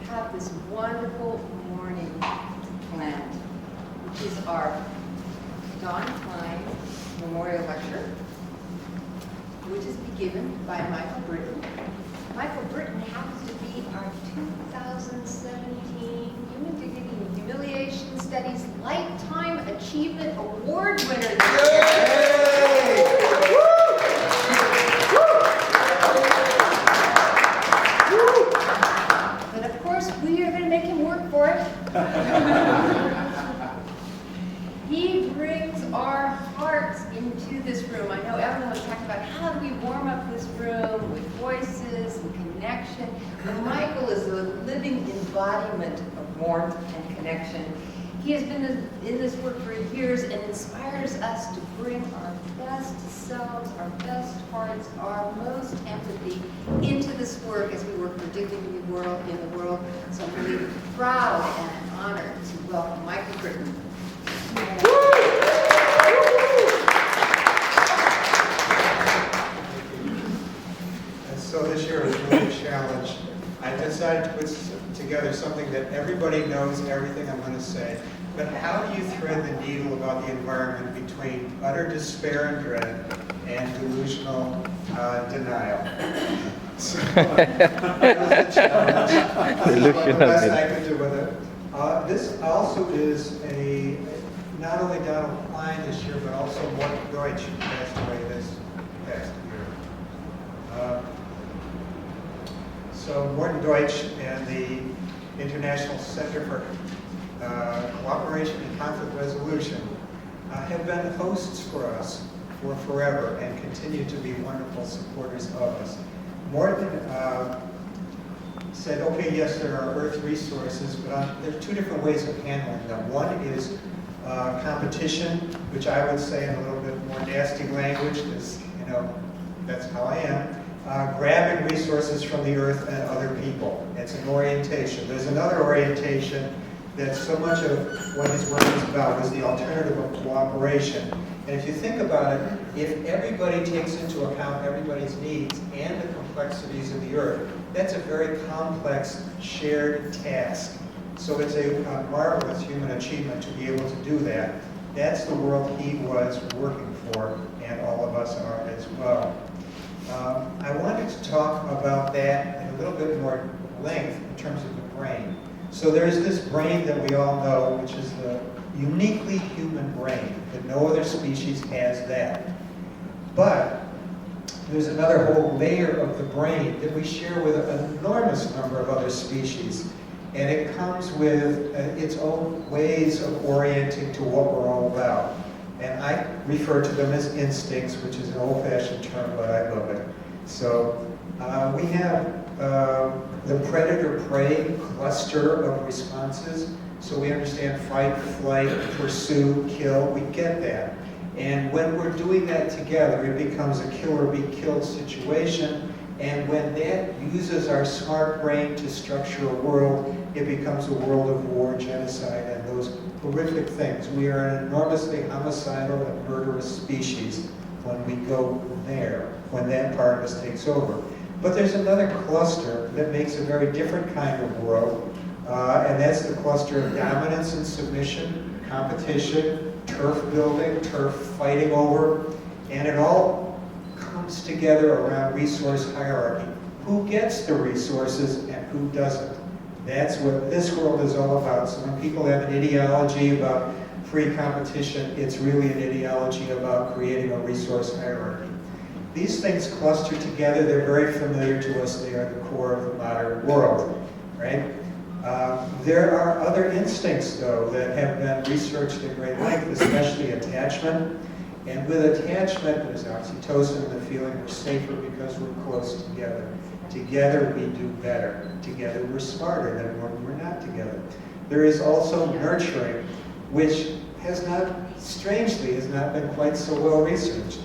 have this wonderful morning planned, which is our Don Klein Memorial Lecture, which is given by Michael Britton. Michael Britton happens to be our 2017 Human Dignity and Humiliation Studies Lifetime Achievement Award winner. But of course, we are going to make him work for it. He brings our hearts into this room. I know everyone was talking about how do we warm up this room with voices and connection. Well, Michael is a living embodiment of warmth and connection. He has been in this work for years and inspires us to bring our best selves, our best hearts, our most empathy into this work as we work for dignity in the world. So I'm really proud and honored to welcome Michael Britton. And so this year was really a challenge. I decided to put together something that everybody knows everything I'm going to say, but how do you thread the needle about the environment between utter despair and dread and delusional denial? So that was the challenge. The best I could do with it. This also is not only Don Klein this year, but also Morton Deutsch, who passed away this past year. So Morton Deutsch and the International Center for Cooperation and Conflict Resolution have been hosts for us for forever and continue to be wonderful supporters of us. Morton said, okay, yes, there are Earth resources, but there are two different ways of handling them. One is competition, which I would say in a little bit more nasty language, because that's how I am. Grabbing resources from the earth and other people. It's an orientation. There's another orientation that so much of what his work is about is the alternative of cooperation. And if you think about it, if everybody takes into account everybody's needs and the complexities of the earth, that's a very complex shared task. So it's a marvelous human achievement to be able to do that. That's the world he was working for, and all of us are as well. I wanted to talk about that in a little bit more length in terms of the brain. So there's this brain that we all know, which is the uniquely human brain, that no other species has that. But there's another whole layer of the brain that we share with an enormous number of other species. And it comes with its own ways of orienting to what we're all about. And I refer to them as instincts, which is an old-fashioned term, but I love it. So we have the predator-prey cluster of responses. So we understand fight, flight, pursue, kill. We get that. And when we're doing that together, it becomes a kill-or-be-killed situation. And when that uses our smart brain to structure a world, it becomes a world of war, genocide, and those horrific things. We are an enormously homicidal and murderous species when we go there, when that part of us takes over. But there's another cluster that makes a very different kind of world, and that's the cluster of dominance and submission, competition, turf building, turf fighting over, and it all comes together around resource hierarchy. Who gets the resources and who doesn't? That's what this world is all about. So when people have an ideology about free competition, it's really an ideology about creating a resource hierarchy. These things cluster together. They're very familiar to us. They are the core of the modern world, right? There are other instincts, though, that have been researched at great length, especially attachment. And with attachment, there's oxytocin and the feeling we're safer because we're close together. Together we do better. Together we're smarter than when we're not together. There is also nurturing, which strangely has not been quite so well researched.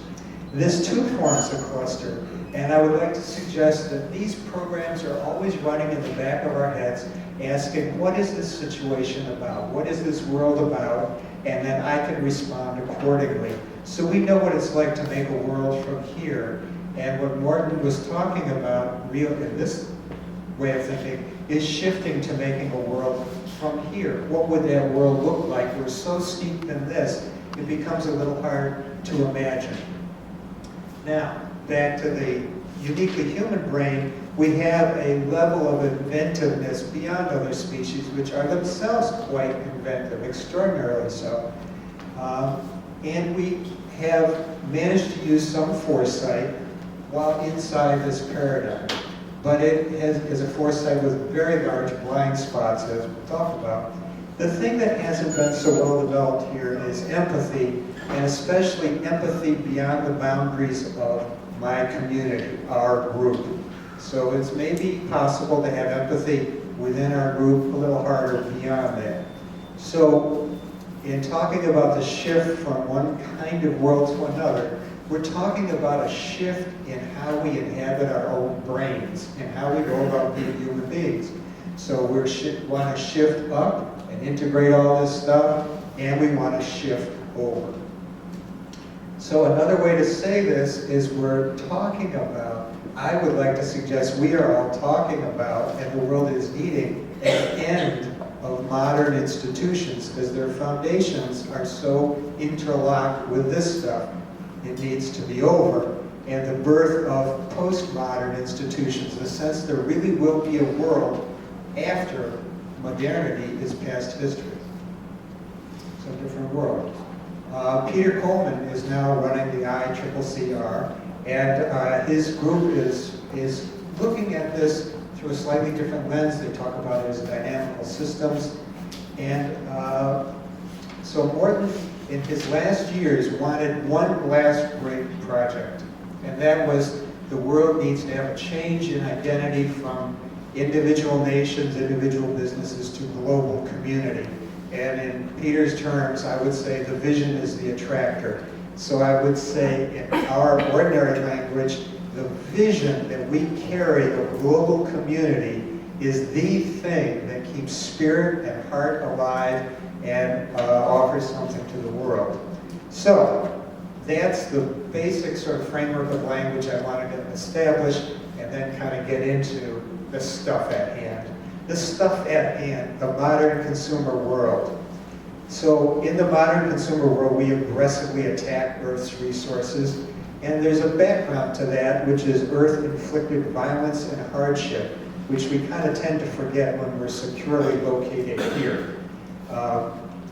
This too forms a cluster, and I would like to suggest that these programs are always running in the back of our heads, asking, what is this situation about? What is this world about? And then I can respond accordingly. So we know what it's like to make a world from here. And what Morton was talking about, in this way of thinking, is shifting to making a world from here. What would that world look like? We're so steeped in this, it becomes a little hard to imagine. Now, back to the uniquely human brain, we have a level of inventiveness beyond other species, which are themselves quite inventive, extraordinarily so. And we have managed to use some foresight while inside this paradigm. But it is a foresight with very large blind spots, as we'll talk about. The thing that hasn't been so well developed here is empathy, and especially empathy beyond the boundaries of my community, our group. So it's maybe possible to have empathy within our group, a little harder beyond that. So in talking about the shift from one kind of world to another, we're talking about a shift in how we inhabit our own brains and how we go about being human beings. So we want to shift up and integrate all this stuff, and we want to shift over. So another way to say this is we're talking about, I would like to suggest we are all talking about, and the world is needing, an end of modern institutions because their foundations are so interlocked with this stuff. It needs to be over. And the birth of postmodern institutions, the sense there really will be a world after modernity is past history. It's a different world. Peter Coleman is now running the ICCCR, and his group is looking at this through a slightly different lens. They talk about it as dynamical systems. And so Morton, in his last years, wanted one last great project. And that was the world needs to have a change in identity from individual nations, individual businesses to global community. And in Peter's terms, I would say the vision is the attractor. So I would say in our ordinary language, the vision that we carry of global community is the thing that keeps spirit and heart alive and offers something to the world. So that's the basic sort of framework of language I wanted to establish, and then kind of get into the stuff at hand. The stuff at hand, the modern consumer world. So in the modern consumer world, we aggressively attack Earth's resources, and there's a background to that, which is Earth-inflicted violence and hardship, which we kind of tend to forget when we're securely located here.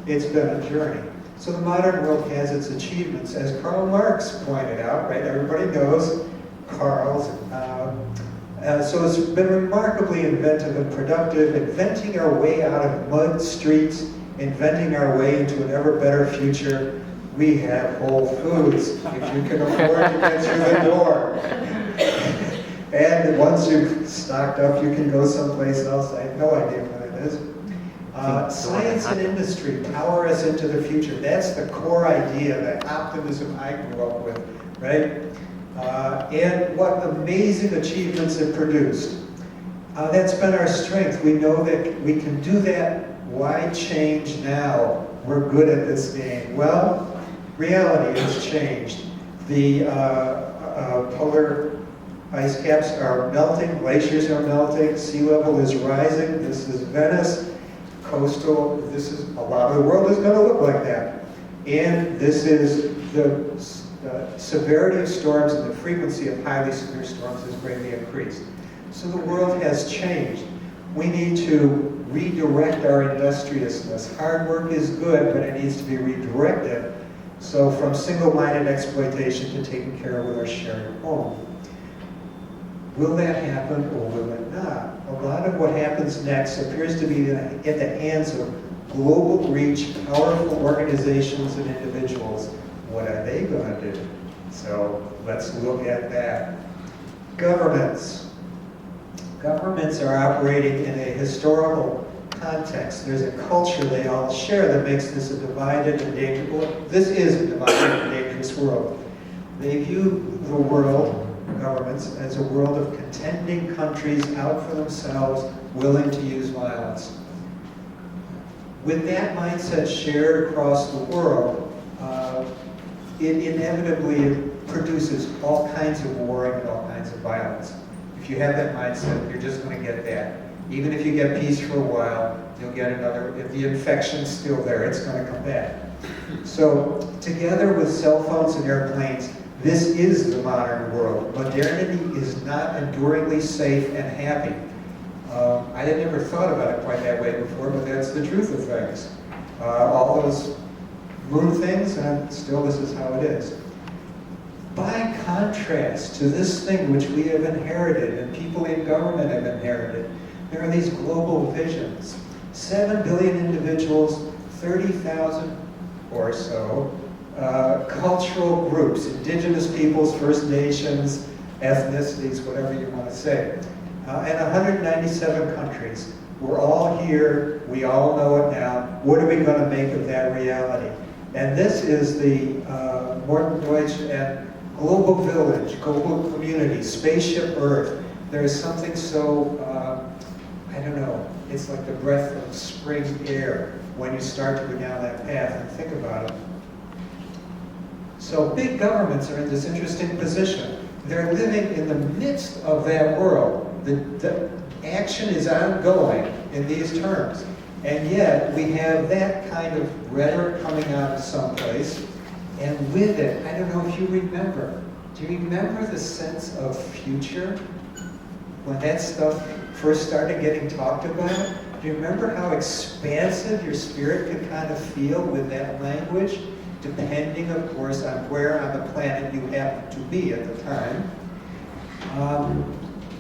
It's been a journey. So the modern world has its achievements, as Karl Marx pointed out, right? Everybody knows Karl's. So it's been remarkably inventive and productive, inventing our way out of mud streets, inventing our way into an ever better future. We have Whole Foods, if you can afford to get through the door. And once you've stocked up, you can go someplace else. I have no idea what it is. Science and industry power us into the future. That's the core idea, that optimism I grew up with, right? And what amazing achievements it produced. That's been our strength. We know that we can do that. Why change now? We're good at this game. Well, reality has changed. The polar ice caps are melting, glaciers are melting, sea level is rising. This is Venice. Coastal, this is, a lot of the world is going to look like that. And this is the severity of storms and the frequency of highly severe storms has greatly increased. So the world has changed. We need to redirect our industriousness. Hard work is good, but it needs to be redirected. So from single-minded exploitation to taking care of our shared home. Will that happen or will it not? A lot of what happens next appears to be at the hands of global reach, powerful organizations and individuals. What are they going to do? So let's look at that. Governments. Governments are operating in a historical context. There's a culture they all share that makes this a divided and dangerous, well, this is a divided and dangerous world. They view the world, governments, as a world of contending countries out for themselves, willing to use violence. With that mindset shared across the world, it inevitably produces all kinds of warring and all kinds of violence. If you have that mindset, you're just going to get that. Even if you get peace for a while, you'll get another. If the infection's still there, it's going to come back. So together with cell phones and airplanes, this is the modern world. Modernity is not enduringly safe and happy. I had never thought about it quite that way before, but that's the truth of things. All those moon things, and still this is how it is. By contrast to this thing which we have inherited and people in government have inherited, there are these global visions. 7 billion individuals, 30,000 or so cultural groups, indigenous peoples, First Nations, ethnicities, whatever you want to say, and 197 countries. We're all here, we all know it now. What are we going to make of that reality? And this is the Morton Deutsch and Global Village, Global Community, Spaceship Earth. There's something so, I don't know, it's like the breath of spring air when you start to go down that path and think about it. So big governments are in this interesting position. They're living in the midst of that world. The action is ongoing in these terms. And yet we have that kind of rhetoric coming out of someplace. And with it, I don't know if you remember, do you remember the sense of future? When that stuff first started getting talked about, do you remember how expansive your spirit could kind of feel with that language? Depending, of course, on where on the planet you happen to be at the time.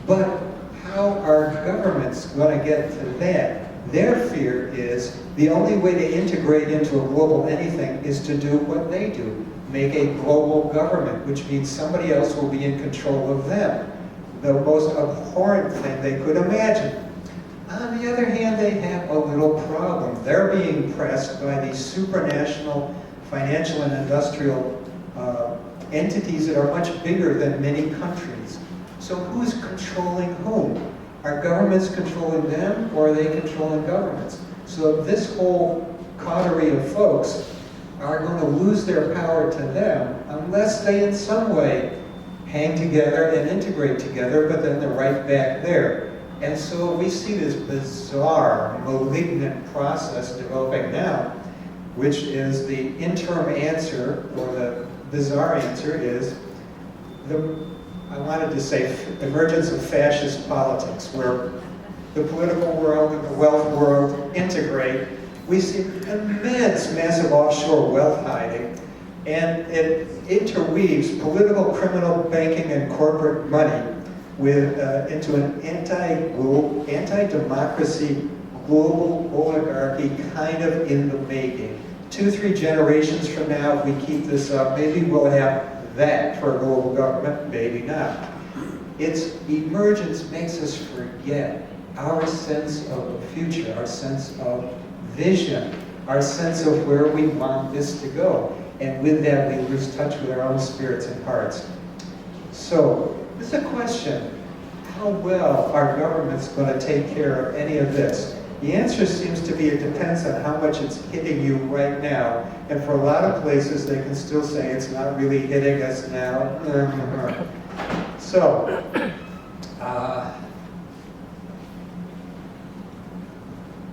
But how are governments going to get to that? Their fear is the only way to integrate into a global anything is to do what they do. Make a global government, which means somebody else will be in control of them. The most abhorrent thing they could imagine. On the other hand, they have a little problem. They're being pressed by these supranational financial and industrial entities that are much bigger than many countries. So who's controlling whom? Are governments controlling them, or are they controlling governments? So this whole coterie of folks are going to lose their power to them unless they in some way hang together and integrate together, but then they're right back there. And so we see this bizarre, malignant process developing now, which is the interim answer, or the bizarre answer is I wanted to say emergence of fascist politics, where the political world and the wealth world integrate. We see immense, massive offshore wealth hiding, and it interweaves political, criminal, banking, and corporate money with into an anti-democracy, global oligarchy kind of in the making. 2-3 generations from now, if we keep this up, maybe we'll have that for a global government, maybe not. Its emergence makes us forget our sense of the future, our sense of vision, our sense of where we want this to go. And with that, we lose touch with our own spirits and hearts. So, this is a question. How well are governments going to take care of any of this? The answer seems to be it depends on how much it's hitting you right now. And for a lot of places, they can still say it's not really hitting us now. So,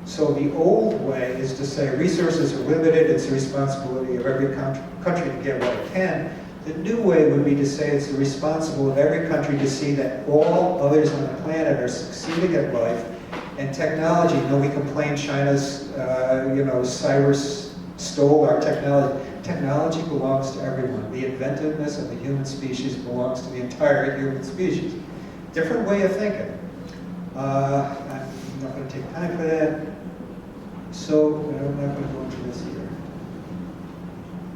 so the old way is to say resources are limited, it's the responsibility of every country to get what it can. The new way would be to say it's the responsibility of every country to see that all others on the planet are succeeding at life. And technology, we complain China's, Cyrus stole our technology. Technology belongs to everyone. The inventiveness of the human species belongs to the entire human species. Different way of thinking. I'm not going to take time for that. So, I'm not going to go into this here.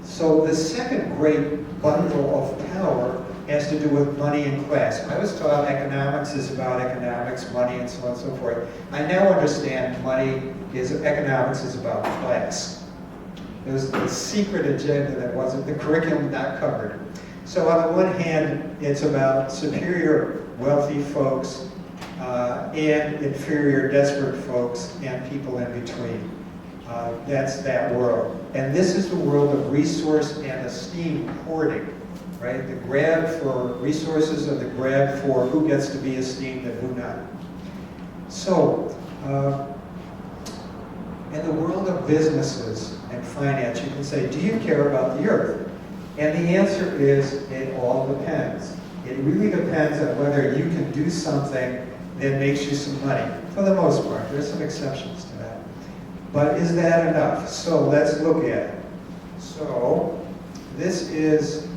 So the second great bundle of power has to do with money and class. I was taught economics is about economics, money, and so on and so forth. I now understand economics is about class. It was the secret agenda that wasn't, the curriculum not covered. So on the one hand, it's about superior wealthy folks and inferior desperate folks and people in between. That's that world. And this is the world of resource and esteem hoarding. Right? The grab for resources and the grab for who gets to be esteemed and who not. So, in the world of businesses and finance, you can say, do you care about the earth? And the answer is, it all depends. It really depends on whether you can do something that makes you some money. For the most part, there's some exceptions to that. But is that enough? So let's look at it. So this is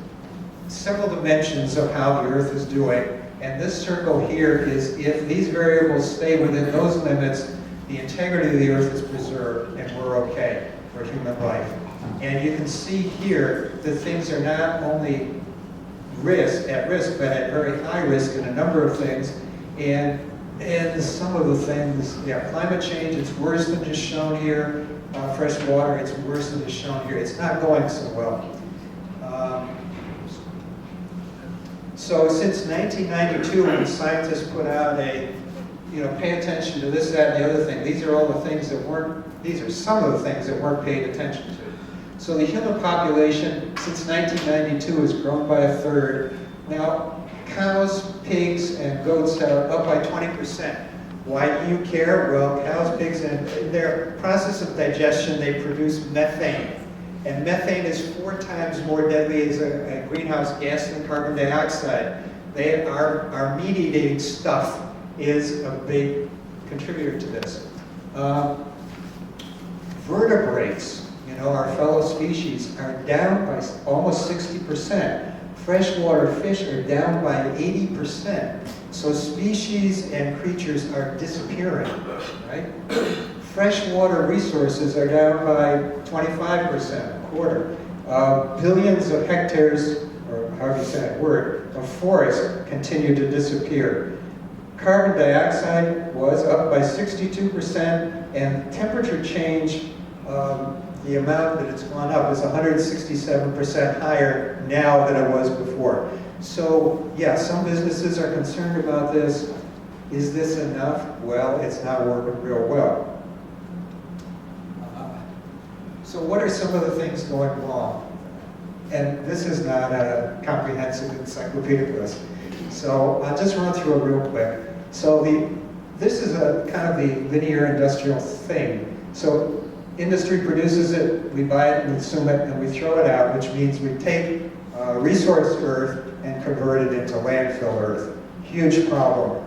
several dimensions of how the earth is doing. And this circle here is if these variables stay within those limits, the integrity of the earth is preserved and we're okay for human life. And you can see here that things are not only at risk, but at very high risk in a number of things. And some of the things, yeah, climate change, it's worse than just shown here. Fresh water, it's worse than just shown here. It's not going so well. So since 1992, when scientists put out a, pay attention to this, that, and the other thing, these are all the things that these are some of the things that weren't paid attention to. So the human population since 1992 has grown by 1/3. Now, cows, pigs, and goats are up by 20%. Why do you care? Well, cows, pigs, and in their process of digestion, they produce methane. And methane is 4 times more deadly as a greenhouse gas than carbon dioxide. Our meat-eating stuff is a big contributor to this. Vertebrates, our fellow species, are down by almost 60%. Freshwater fish are down by 80%. So species and creatures are disappearing, right? Freshwater resources are down by 25%, a quarter. Billions of hectares, or however you say that word, of forest continue to disappear. Carbon dioxide was up by 62%, and temperature change, the amount that it's gone up is 167% higher now than it was before. So, yeah, some businesses are concerned about this. Is this enough? Well, it's not working real well. So what are some of the things going wrong? And this is not a comprehensive encyclopedic list. So I'll just run through it real quick. So this is a kind of the linear industrial thing. So industry produces it, we buy it, we consume it, and we throw it out, which means we take resource earth and convert it into landfill earth. Huge problem.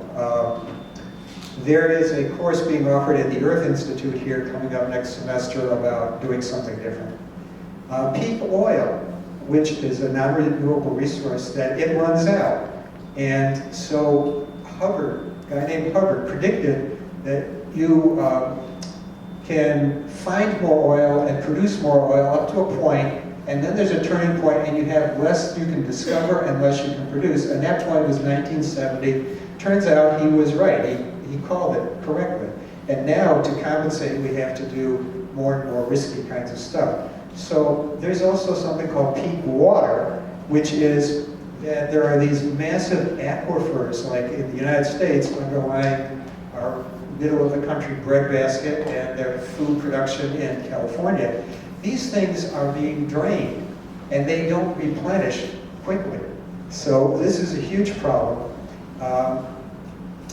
There is a course being offered at the Earth Institute here coming up next semester about doing something different. Peak oil, which is a non-renewable resource, that it runs out. And so Hubbard, a guy named Hubbard, predicted that you can find more oil and produce more oil up to a point, and then there's a turning point and you have less you can discover and less you can produce. And that point was 1970. Turns out he was right. He called it correctly. And now, to compensate, we have to do more and more risky kinds of stuff. So there's also something called peak water, which is that there are these massive aquifers, like in the United States, underlying our middle of the country breadbasket and their food production in California. These things are being drained, and they don't replenish quickly. So this is a huge problem.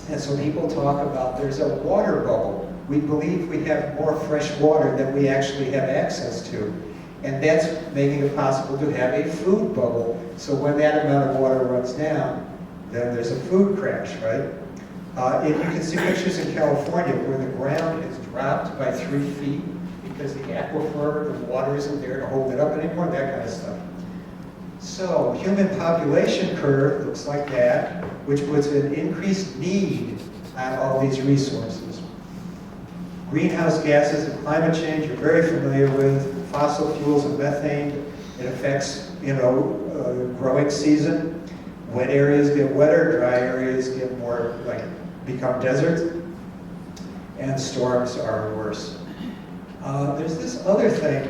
And so people talk about there's a water bubble. We believe we have more fresh water than we actually have access to. And that's making it possible to have a food bubble. So when that amount of water runs down, then there's a food crash, right? And you can see pictures in California where the ground is dropped by 3 feet because the aquifer, the water isn't there to hold it up anymore, that kind of stuff. So, human population curve looks like that, which puts an increased need on all these resources. Greenhouse gases and climate change you're very familiar with, fossil fuels and methane. It affects, growing season. Wet areas get wetter, dry areas get more, become deserts, and storms are worse. There's this other thing.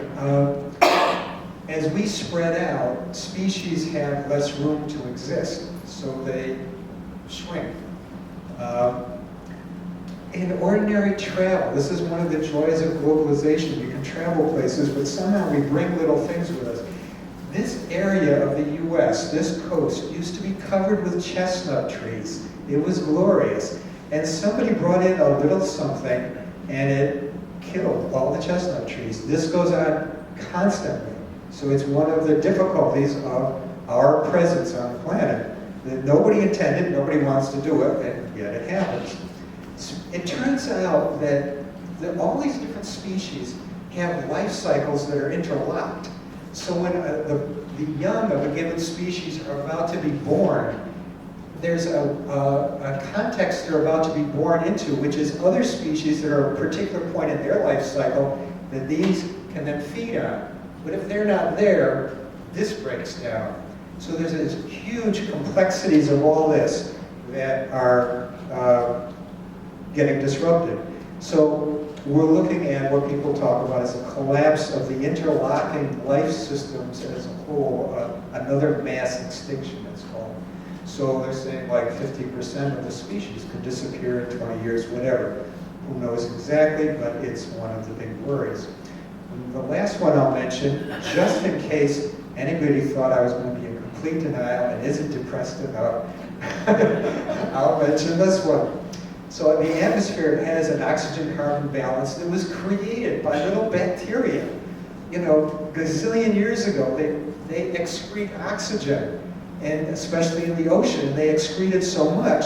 As we spread out, species have less room to exist, so they shrink. In ordinary travel, this is one of the joys of globalization. You can travel places, but somehow we bring little things with us. This area of the US, this coast, used to be covered with chestnut trees. It was glorious. And somebody brought in a little something, and it killed all the chestnut trees. This goes on constantly. So it's one of the difficulties of our presence on the planet, that nobody intended, nobody wants to do it, and yet it happens. So it turns out that all these different species have life cycles that are interlocked. So when the young of a given species are about to be born, there's a context they're about to be born into, which is other species that are at a particular point in their life cycle that these can then feed on. But if they're not there, this breaks down. So there's this huge complexities of all this that are getting disrupted. So we're looking at what people talk about as a collapse of the interlocking life systems as a whole, another mass extinction, it's called. So they're saying like 50% of the species could disappear in 20 years, whatever. Who knows exactly, but it's one of the big worries. And the last one I'll mention, just in case anybody thought I was going to be in complete denial and isn't depressed enough, I'll mention this one. So the atmosphere has an oxygen-carbon balance that was created by little bacteria. You know, gazillion years ago, they excrete oxygen, and especially in the ocean, they excreted so much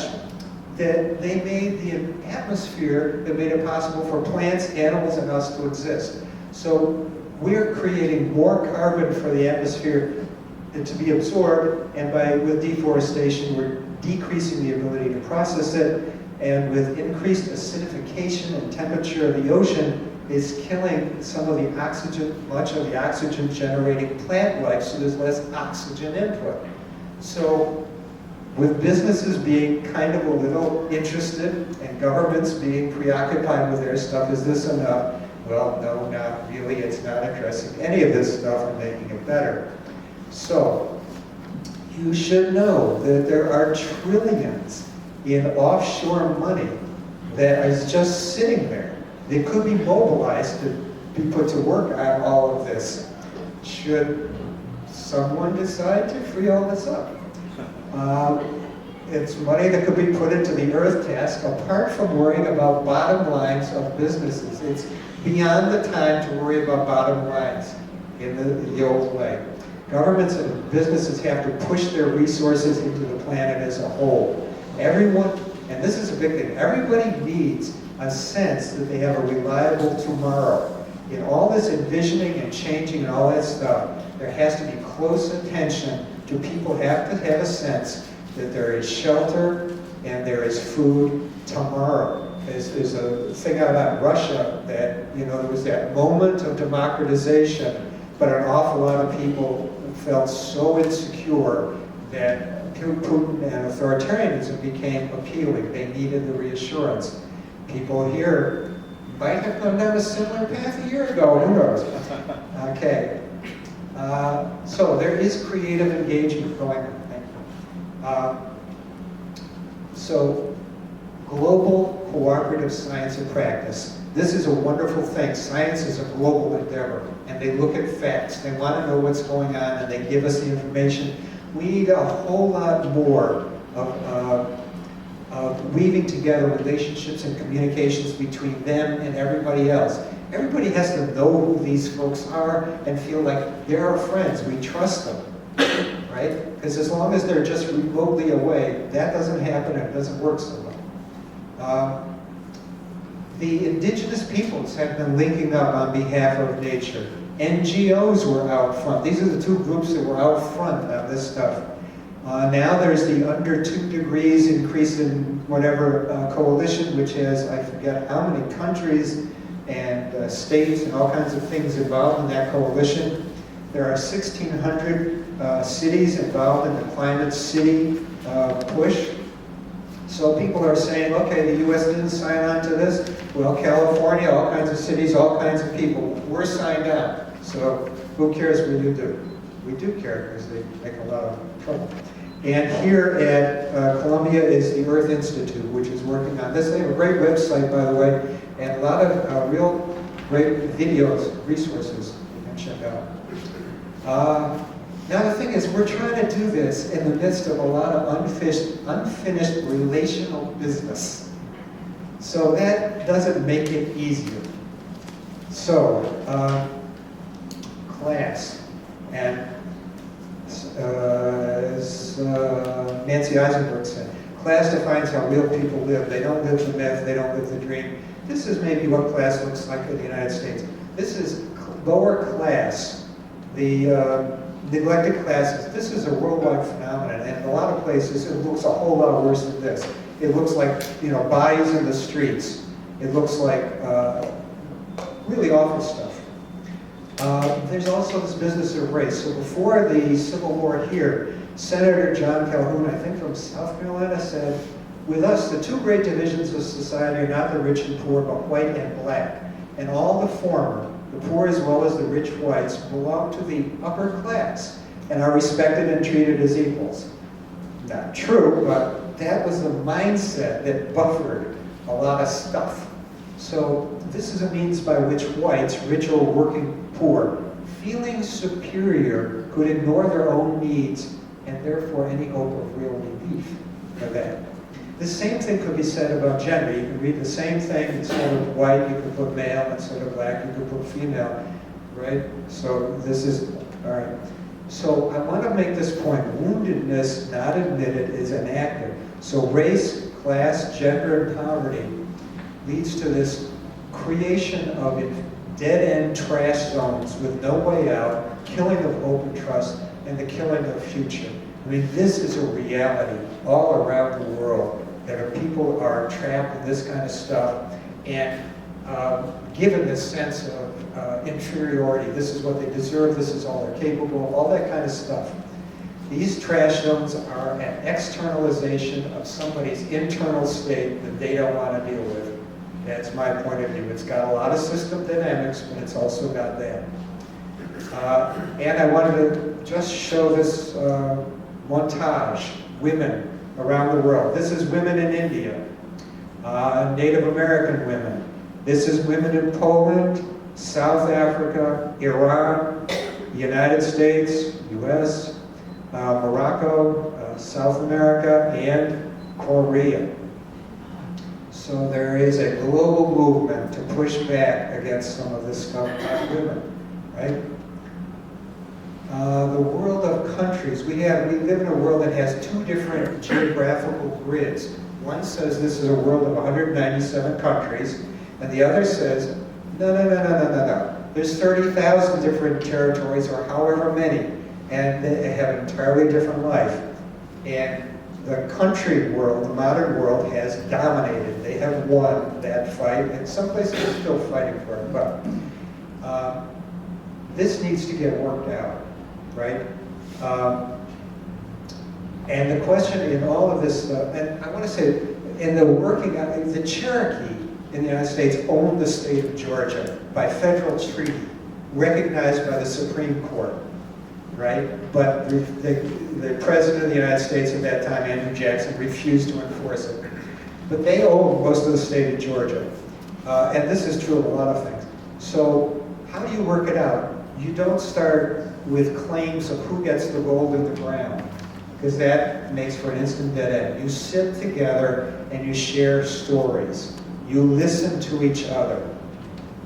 that they made the atmosphere that made it possible for plants, animals, and us to exist. So we're creating more carbon for the atmosphere to be absorbed, and with deforestation, we're decreasing the ability to process it, and with increased acidification and temperature of the ocean, is killing some of the oxygen, much of the oxygen generating plant life, so there's less oxygen input. So with businesses being kind of a little interested and governments being preoccupied with their stuff, is this enough? Well, no, not really. It's not addressing any of this stuff and making it better. So you should know that there are trillions in offshore money that is just sitting there. They could be mobilized to be put to work on all of this. Should someone decide to free all this up? It's money that could be put into the Earth task, apart from worrying about bottom lines of businesses. It's beyond the time to worry about bottom lines in the old way. Governments and businesses have to push their resources into the planet as a whole. Everyone, and this is a big thing, everybody needs a sense that they have a reliable tomorrow. In all this envisioning and changing and all that stuff, there has to be close attention to people have to have a sense that there is shelter and there is food tomorrow. There's a thing about Russia that, you know, there was that moment of democratization, but an awful lot of people felt so insecure that Putin and authoritarianism became appealing. They needed the reassurance. People here might have gone down a similar path a year ago, who knows? Okay. So there is creative engagement going on. So global cooperative science and practice. This is a wonderful thing. Science is a global endeavor, and they look at facts. They want to know what's going on, and they give us the information. We need a whole lot more of weaving together relationships and communications between them and everybody else. Everybody has to know who these folks are and feel like they're our friends. We trust them, right? Because as long as they're just remotely away, that doesn't happen and it doesn't work so well. The indigenous peoples have been linking up on behalf of nature. NGOs were out front. These are the two groups that were out front on this stuff. Now there's the under 2 degrees increase in whatever coalition, which has, I forget how many countries and states and all kinds of things involved in that coalition. There are 1,600 cities involved in the climate city push. So people are saying, okay, the US didn't sign on to this. Well, California, all kinds of cities, all kinds of people, we're signed on. So who cares what you do? We do care because they make a lot of trouble. And here at Columbia is the Earth Institute, which is working on this. They have a great website, by the way, and a lot of real great videos, resources you can check out. Now the thing is, we're trying to do this in the midst of a lot of unfinished relational business. So that doesn't make it easier. So, class. And as Nancy Eisenberg said, class defines how real people live. They don't live the myth, they don't live the dream. This is maybe what class looks like in the United States. This is lower class, the neglected classes. This is a worldwide phenomenon, and in a lot of places it looks a whole lot worse than this. It looks like, you know, bodies in the streets. It looks like really awful stuff. There's also this business of race. So before the Civil War here, Senator John Calhoun, I think from South Carolina, said, "With us, the two great divisions of society are not the rich and poor, but white and black. And all the former, the poor as well as the rich whites, belong to the upper class and are respected and treated as equals." Not true, but that was the mindset that buffered a lot of stuff. So this is a means by which whites, rich or working poor, feeling superior, could ignore their own needs and therefore any hope of real relief for that. The same thing could be said about gender. You can read the same thing instead of white, you could put male, instead of black, you could put female, right? So this is, all right. So I want to make this point. Woundedness not admitted is enacted. So race, class, gender, and poverty leads to this creation of dead-end trash zones with no way out, killing of hope and trust, and the killing of future. I mean, this is a reality all around the world, that people are trapped in this kind of stuff and given this sense of inferiority. This is what they deserve, this is all they're capable of, all that kind of stuff. These trash zones are an externalization of somebody's internal state that they don't want to deal with. That's my point of view. It's got a lot of system dynamics, but it's also got that. And I wanted to just show this montage, women around the world. This is women in India, Native American women. This is women in Poland, South Africa, Iran, the United States, US, Morocco, South America, and Korea. So there is a global movement to push back against some of this stuff by women, right? The world of countries. We live in a world that has two different geographical grids. One says this is a world of 197 countries, and the other says, no. There's 30,000 different territories, or however many, and they have an entirely different life. And the country world, the modern world, has dominated. They have won that fight, and some places are still fighting for it, but this needs to get worked out, right? And the question in all of this stuff, and I want to say, in the working, the Cherokee in the United States owned the state of Georgia by federal treaty, recognized by the Supreme Court, right? But the President of the United States at that time, Andrew Jackson, refused to enforce it. But they own most of the state of Georgia. And this is true of a lot of things. So how do you work it out? You don't start with claims of who gets the gold in the ground, because that makes for an instant dead end. You sit together and you share stories. You listen to each other.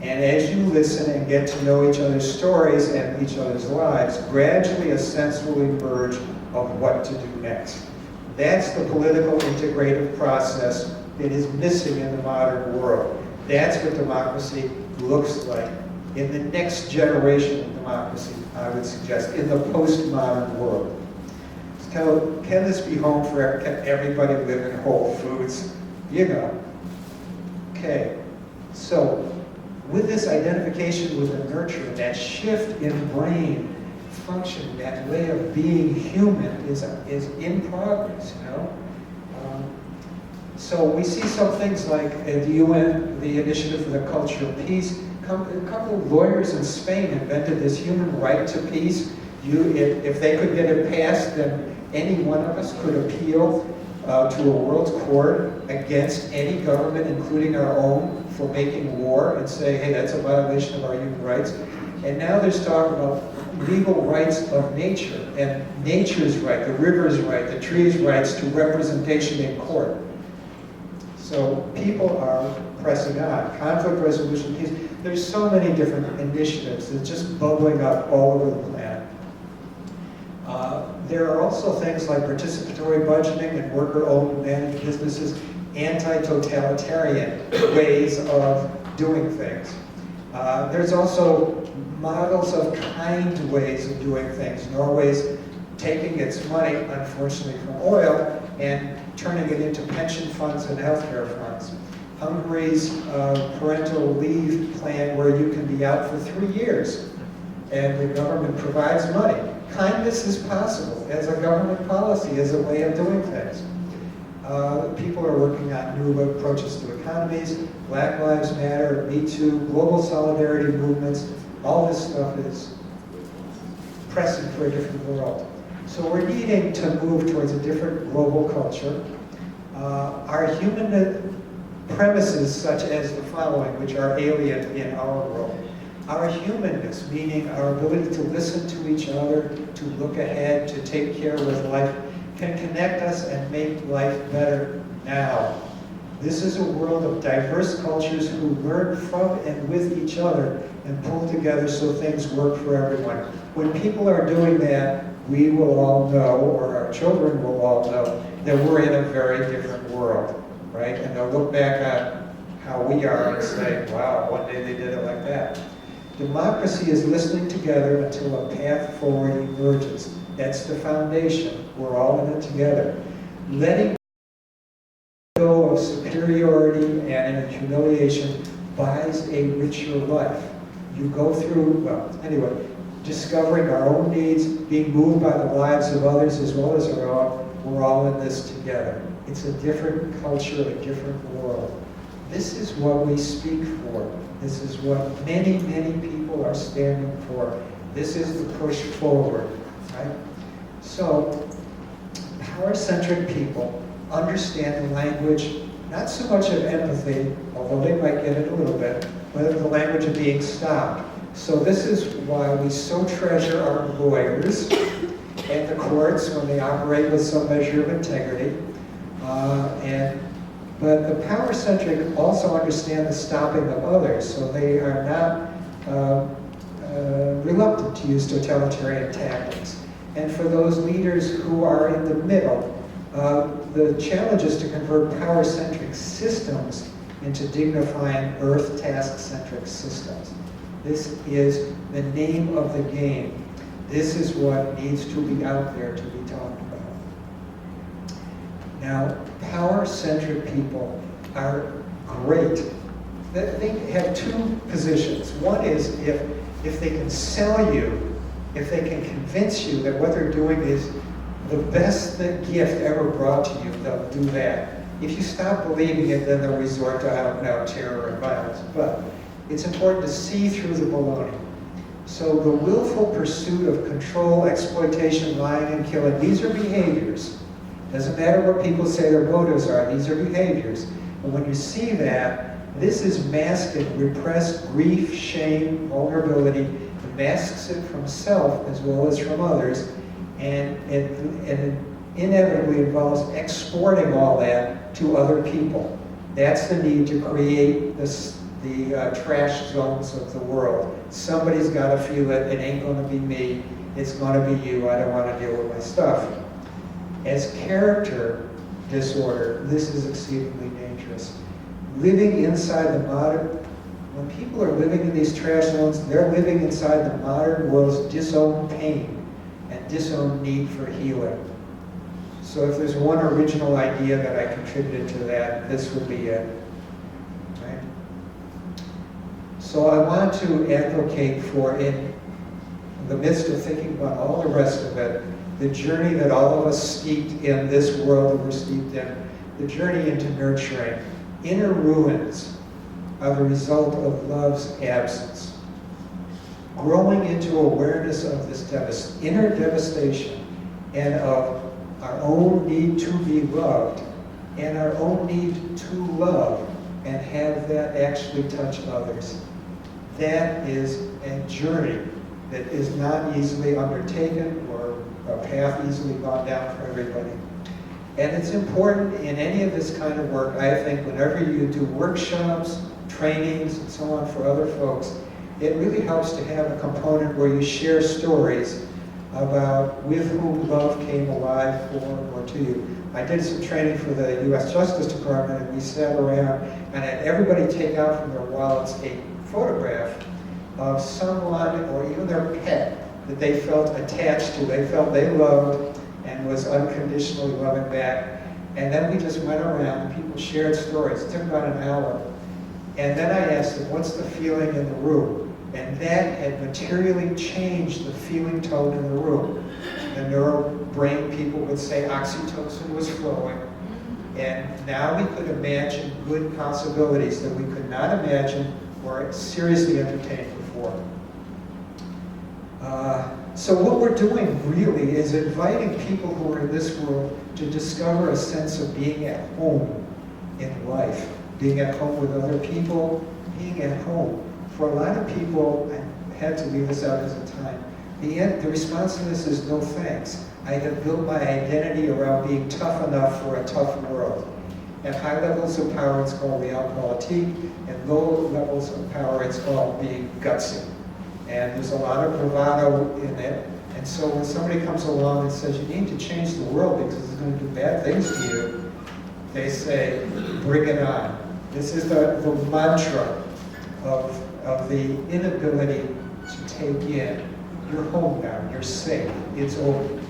And as you listen and get to know each other's stories and each other's lives, gradually a sense will emerge of what to do next. That's the political integrative process that is missing in the modern world. That's what democracy looks like in the next generation of democracy, I would suggest, in the postmodern world. So can this be home for everybody live in Whole Foods? You know. Okay, so with this identification with the nurture, that shift in brain function, that way of being human is in progress, you know? So we see some things like at the UN, the Initiative for the Culture of Peace. A couple of lawyers in Spain invented this human right to peace. If they could get it passed, then any one of us could appeal to a world court against any government, including our own, for making war and say, hey, that's a violation of our human rights. And now there's talk about legal rights of nature, and nature's right, the river's right, the tree's rights to representation in court. So So people are pressing on. Conflict resolution, peace. There's so many different initiatives that's just bubbling up all over the planet. There are also things like participatory budgeting and worker-owned managed businesses, anti-totalitarian ways of doing things. There's also models of kind ways of doing things. Norway's taking its money, unfortunately, from oil and turning it into pension funds and healthcare funds. Hungary's parental leave plan where you can be out for 3 years and the government provides money. Kindness is possible as a government policy, as a way of doing things. People are working on new approaches to economies, Black Lives Matter, Me Too, global solidarity movements. All this stuff is pressing for a different world. So we're needing to move towards a different global culture. Our human premises, such as the following, which are alien in our world. Our humanness, meaning our ability to listen to each other, to look ahead, to take care with life, can connect us and make life better now. This is a world of diverse cultures who learn from and with each other and pull together so things work for everyone. When people are doing that, we will all know, or our children will all know, that we're in a very different world, right? And they'll look back on how we are and say, wow, one day they did it like that. Democracy is listening together until a path forward emerges. That's the foundation. We're all in it together. Letting go of superiority and humiliation buys a richer life. You go through, well, anyway, discovering our own needs, being moved by the lives of others as well as our own, we're all in this together. It's a different culture, a different world. This is what we speak for. This is what many, many people are standing for. This is the push forward, right? So, power-centric people understand the language, not so much of empathy, although they might get it a little bit, but of the language of being stopped. So this is why we so treasure our lawyers and the courts when they operate with some measure of integrity. But the power-centric also understand the stopping of others, so they are not reluctant to use totalitarian tactics. And for those leaders who are in the middle, the challenge is to convert power-centric systems into dignifying earth task-centric systems. This is the name of the game. This is what needs to be out there to be talked about. Now, power-centric people are great. They have two positions. One is if they can sell you, if they can convince you that what they're doing is the best gift ever brought to you, they'll do that. If you stop believing it, then they'll resort to out-and-out terror and violence. But it's important to see through the baloney. So the willful pursuit of control, exploitation, lying, and killing, these are behaviors. Doesn't matter what people say their motives are, these are behaviors. And when you see that, this is masking repressed grief, shame, vulnerability. It masks it from self as well as from others. And it inevitably involves exporting all that to other people. That's the need to create the trash zones of the world. Somebody's got to feel it. It ain't going to be me. It's going to be you. I don't want to deal with my stuff. As character disorder, this is exceedingly dangerous. Living inside the modern, when people are living in these trash zones, they're living inside the modern world's disowned pain and disowned need for healing. So if there's one original idea that I contributed to that, this would be it. Right? So I want to advocate for, in the midst of thinking about all the rest of it, the journey that all of us steeped in this world that we're steeped in, the journey into nurturing. Inner ruins are the result of love's absence. Growing into awareness of this inner devastation and of our own need to be loved and our own need to love and have that actually touch others. That is a journey that is not easily undertaken or a path easily gone down for everybody. And it's important in any of this kind of work, I think, whenever you do workshops, trainings, and so on for other folks, it really helps to have a component where you share stories about with whom love came alive for or to you. I did some training for the U.S. Justice Department, and we sat around and had everybody take out from their wallets a photograph of someone or even their pet that they felt attached to, they felt they loved and was unconditionally loving back. And then we just went around and people shared stories. It took about an hour. And then I asked them, what's the feeling in the room? And that had materially changed the feeling tone in the room. The brain people would say oxytocin was flowing. And now we could imagine good possibilities that we could not imagine or seriously entertained before. So what we're doing really is inviting people who are in this world to discover a sense of being at home in life, being at home with other people, being at home. For a lot of people, I had to leave this out as a time, the response to this is no thanks. I have built my identity around being tough enough for a tough world. At high levels of power, it's called realpolitik. At low levels of power, it's called being gutsy. And there's a lot of bravado in it. And so when somebody comes along and says, you need to change the world because it's going to do bad things to you, they say, bring it on. This is the mantra of the inability to take in. You're home now, you're safe, it's over.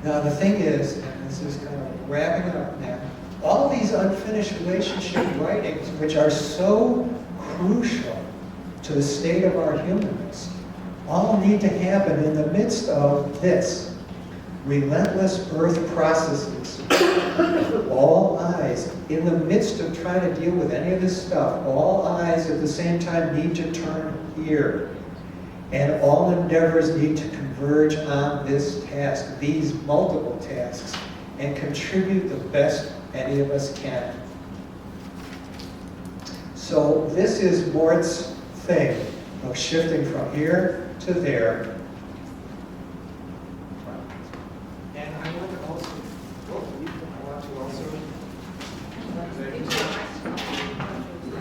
Now the thing is, and this is kind of wrapping up now, all these unfinished relationship writings, which are so crucial to the state of our humanness, all need to happen in the midst of this. Relentless earth processes. All eyes, in the midst of trying to deal with any of this stuff, all eyes at the same time need to turn here. And all endeavors need to converge on this task, these multiple tasks, and contribute the best any of us can. So this is Mort's thing of shifting from here to there. And I want to also,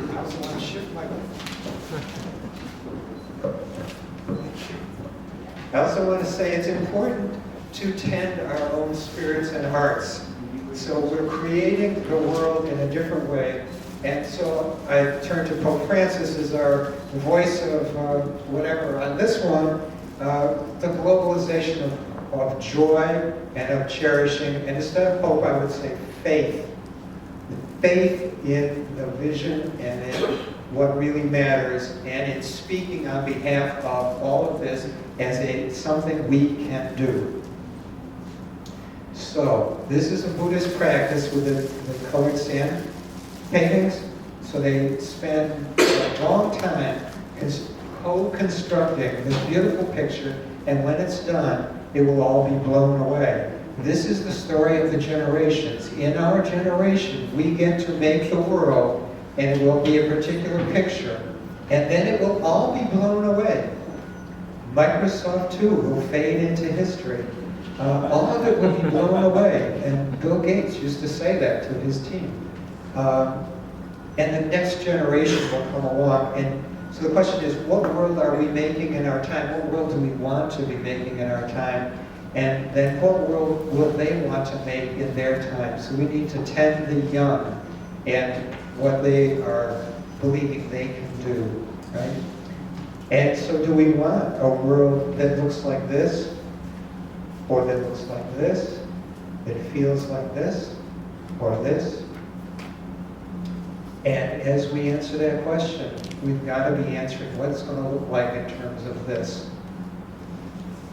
I also want to shift my. I also want to say it's important to tend our own spirits and hearts. So we're creating the world in a different way. And so I turn to Pope Francis as our voice of whatever. On this one, the globalization of joy and of cherishing. And instead of hope, I would say faith. Faith in the vision and in what really matters, and in speaking on behalf of all of this as something we can do. So this is a Buddhist practice with the colored sand paintings. So they spend a long time co-constructing this beautiful picture, and when it's done, it will all be blown away. This is the story of the generations. In our generation, we get to make the world, and it will be a particular picture, and then it will all be blown away. Microsoft, too, will fade into history. All of it will be blown away, and Bill Gates used to say that to his team. And the next generation will come along, and so the question is, what world are we making in our time? What world do we want to be making in our time? And then what world will they want to make in their time? So we need to tend the young and what they are believing they can do, right? And so do we want a world that looks like this, or that looks like this, that feels like this, or this? And as we answer that question, we've got to be answering what it's going to look like in terms of this.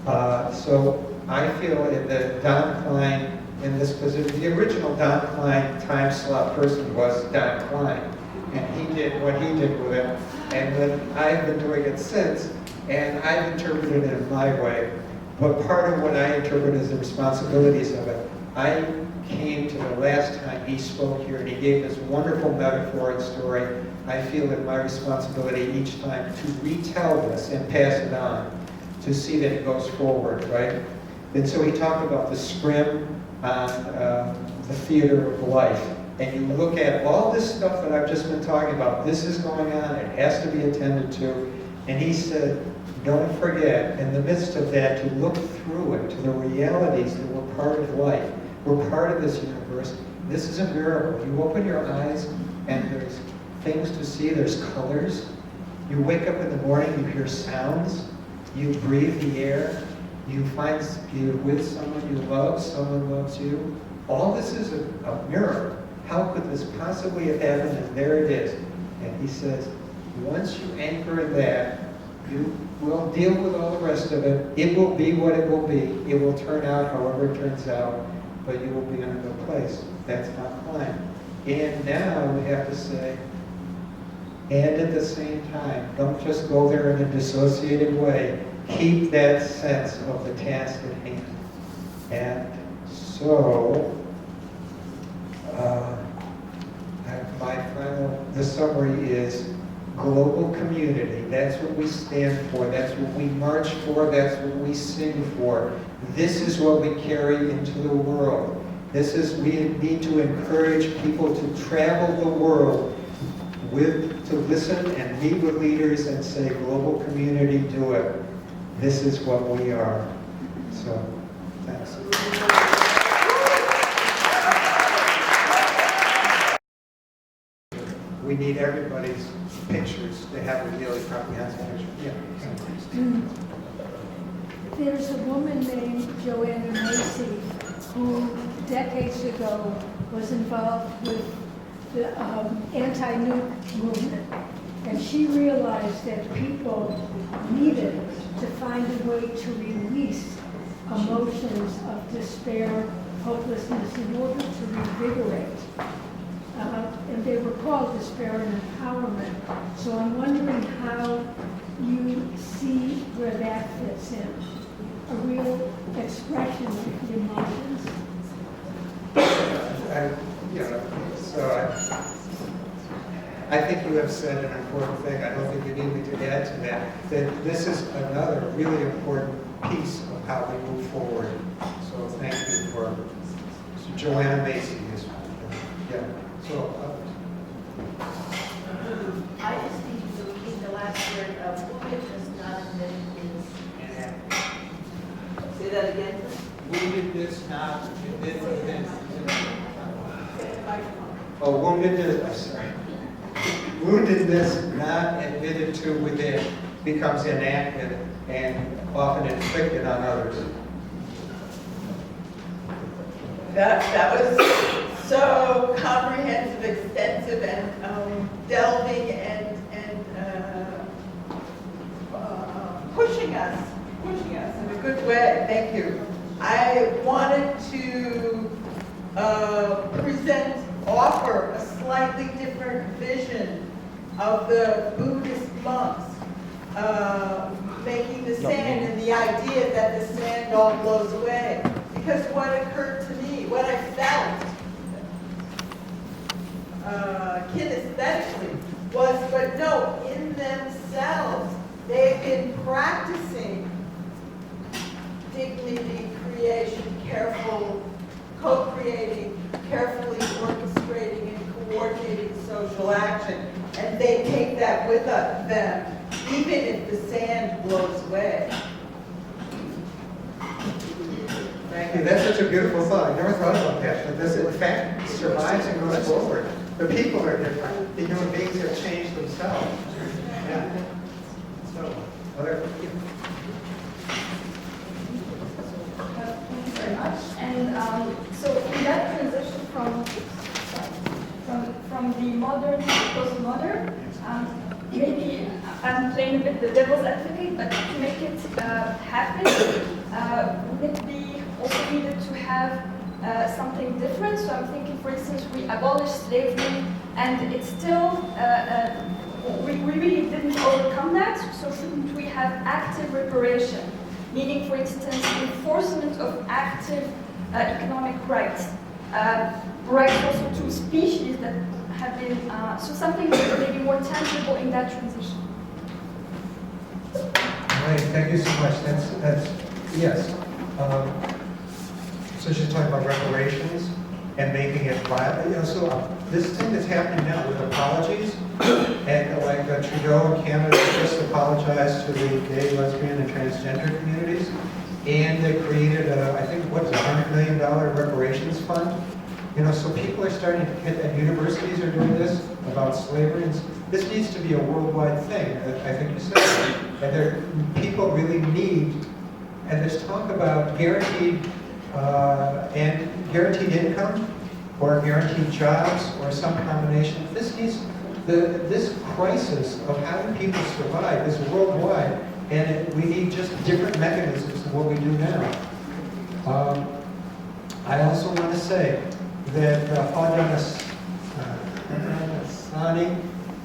So I feel that Don Klein in this position, the original Don Klein time slot person was Don Klein, and he did what he did with it, and then I've been doing it since, and I've interpreted it in my way. But part of what I interpret as the responsibilities of it, I came to the last time he spoke here, and he gave this wonderful metaphor and story. I feel it my responsibility each time to retell this and pass it on, to see that it goes forward, right? And so he talked about the scrim on the theater of life. And you look at all this stuff that I've just been talking about, this is going on, it has to be attended to. And he said, don't forget, in the midst of that, to look through it, to the realities that we're part of life. We're part of this universe. This is a miracle. You open your eyes and there's things to see, there's colors. You wake up in the morning, you hear sounds, you breathe the air, you find you're with someone you love, someone loves you. All this is a miracle. How could this possibly have happened? And there it is. And he says, once you anchor in that, you will deal with all the rest of it. It will be what it will be. It will turn out however it turns out, but you will be in a good place. That's Don Klein. And now we have to say, and at the same time, don't just go there in a dissociated way. Keep that sense of the task at hand. And so, the summary is global community. That's what we stand for. That's what we march for. That's what we sing for. This is what we carry into the world. We need to encourage people to travel the world to listen and meet with leaders and say, global community, do it. This is what we are. So, thanks. We need everybody's pictures to have a really comprehensive picture. Yeah. There's a woman named Joanna Macy who decades ago was involved with the anti-nuke movement. And she realized that people needed to find a way to release emotions of despair, hopelessness in order to revigorate. And they were called despair and empowerment. So I'm wondering how you see where that fits in. A real expression of the emotions. I think you have said an important thing. I don't think you need me to add to that. That this is another really important piece of how we move forward. So thank you for Joanna Macy. Yeah. So. I just need you to repeat the last word of wounded does not admit is. Say that again. Woundedness not admitted. Oh, woundedness. I'm sorry. Woundedness not admitted to within becomes enacted and often inflicted on others. That was so comprehensive, extensive, and delving and pushing us in a good way. Thank you. I wanted to offer a slightly different vision of the Buddhist monks making the sand and the idea that the sand all blows away. Because what occurred to me, what I felt kinesthetically was, but no, in themselves, they've been practicing dignity, creation, careful co-creating, carefully orchestrating and coordinating social action. And they take that with them, even if the sand blows away. Thank you. That's such a beautiful thought. I never thought about that. But this, in fact, survives and goes forward. The people are different. The human beings have changed themselves. Yeah. So, other. Thank you very much. And so in that transition from the modern to the postmodern, maybe I'm playing a bit the devil's advocate, but to make it happen, would it be also needed to have something different? So I'm thinking, for instance, we abolished slavery, and it's still, we really didn't overcome that, so shouldn't we have active reparation? Meaning, for instance, enforcement of active economic rights. Rights also to species that have been, so something that may be more tangible in that transition. Right, thank you so much. That's yes. So she's talking about reparations and making it violent. You know, so this thing that's happening now with apologies, and like Trudeau in Canada just apologized to the gay, lesbian, and transgender communities, and they created I think what is $100 million reparations fund. You know, so people are starting to get, and universities are doing this about slavery. And this needs to be a worldwide thing. I think you said, and people really need. And there's talk about guaranteed income, or guaranteed jobs, or some combination. This crisis of how do people survive is worldwide, and we need just different mechanisms than what we do now. I also want to say that Haudenosaunee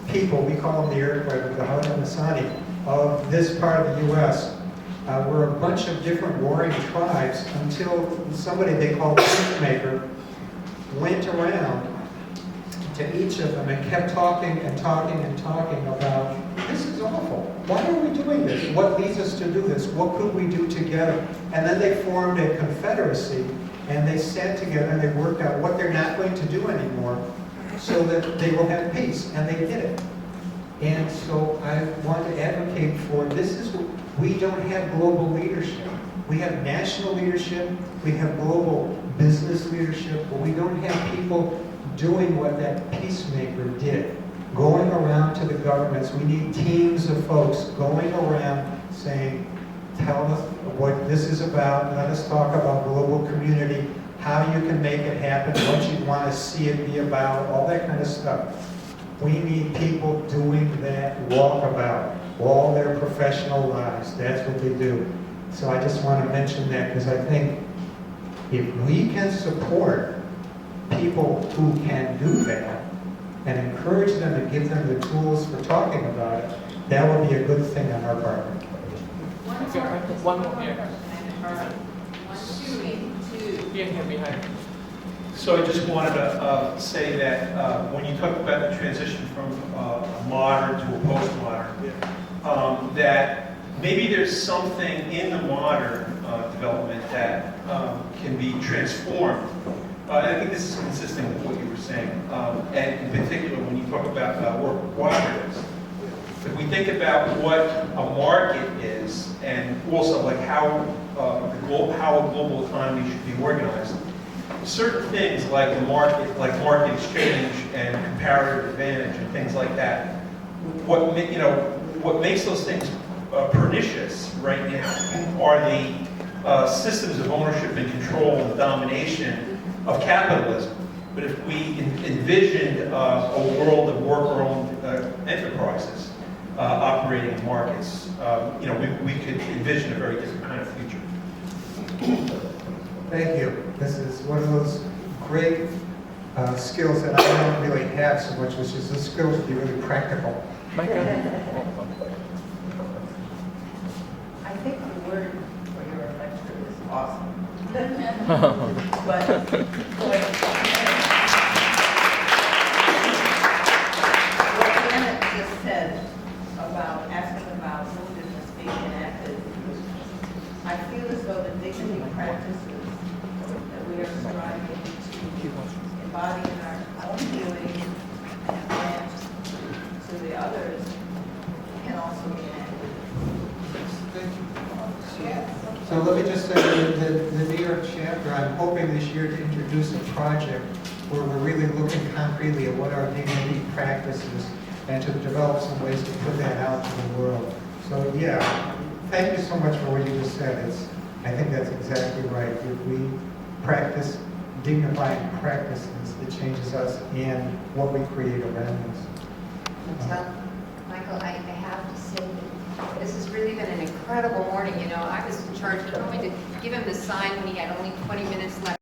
people, we call them the Iroquois, but the Haudenosaunee of this part of the U.S. Were a bunch of different warring tribes until somebody they called the peacemaker went around to each of them and kept talking and talking and talking about, this is awful. Why are we doing this? What leads us to do this? What could we do together? And then they formed a confederacy, and they sat together and they worked out what they're not going to do anymore so that they will have peace, and they did it. And so I want to advocate for this. We don't have global leadership. We have national leadership, we have global business leadership, but we don't have people doing what that peacemaker did. Going around to the governments, we need teams of folks going around saying, tell us what this is about, let us talk about global community, how you can make it happen, what you want to see it be about, all that kind of stuff. We need people doing that walkabout all their professional lives. That's what they do. So I just want to mention that because I think if we can support people who can do that and encourage them and give them the tools for talking about it, that would be a good thing on our part. One more here. Here behind. So I just wanted to say that when you talk about the transition from a modern to a postmodern, that maybe there's something in the modern development that can be transformed. And I think this is consistent with what you were saying. And in particular, when you talk about work cooperatives, if we think about what a market is, and also like how a global economy should be organized, certain things like the market, like market exchange and comparative advantage and things like that, what makes those things pernicious right now are the systems of ownership and control and domination of capitalism. But if we envisioned a world of worker-owned enterprises operating in markets, we could envision a very different kind of future. Thank you. This is one of those great skills that I don't really have so much, which is the skills to be really practical. Mike? I think the word for your lecture is awesome. But what Janet just said about asking about woundedness being enacted, I feel as though the dignity practices that we are striving to embody in our own healing and grant to the others can also be enacted. So let me just say that the New York chapter, I'm hoping this year to introduce a project where we're really looking concretely at what our dignity practices and to develop some ways to put that out to the world. So yeah, thank you so much for what you just said. I think that's exactly right. If we practice dignifying practices, it changes us and what we create around us. Michael, I have to say that this has really been an incredible morning. I was in charge of going to give him the sign when he had only 20 minutes left.